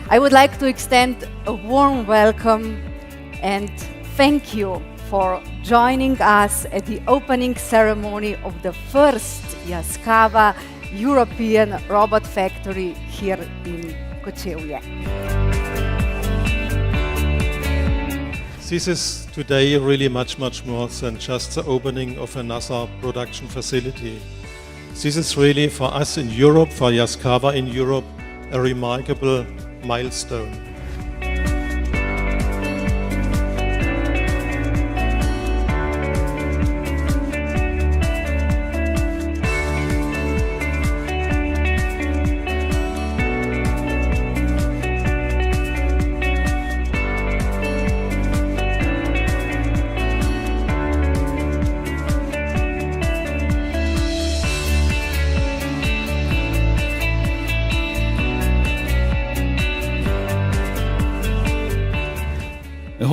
I would like to extend a warm welcome and thank you for joining us at the opening ceremony of the first Yaskawa European robot factory here in Kocevje. This is today really much more than just the opening of another production facility. This is really for us in Europe, for Yaskawa in Europe, a remarkable milestone.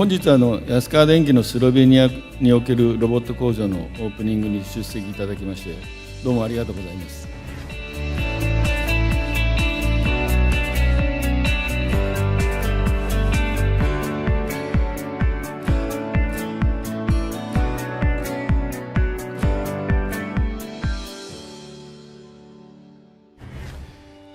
本日安川電機のスロベニアにおけるロボット工場のオープニングに出席いただきましてどうもありがとうございます。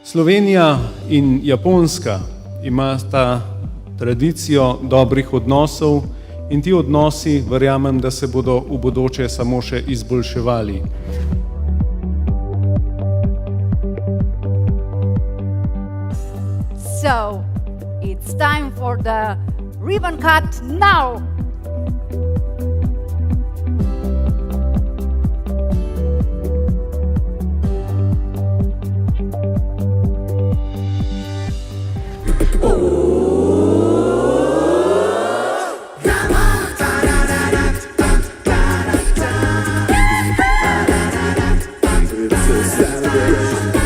Slovenija in Japonska imata tradicijo dobrih odnosov in ti odnosi, verjamem, da se bodo v bodoče samo še izboljševali. So, it's time for the ribbon cut now! Celebration.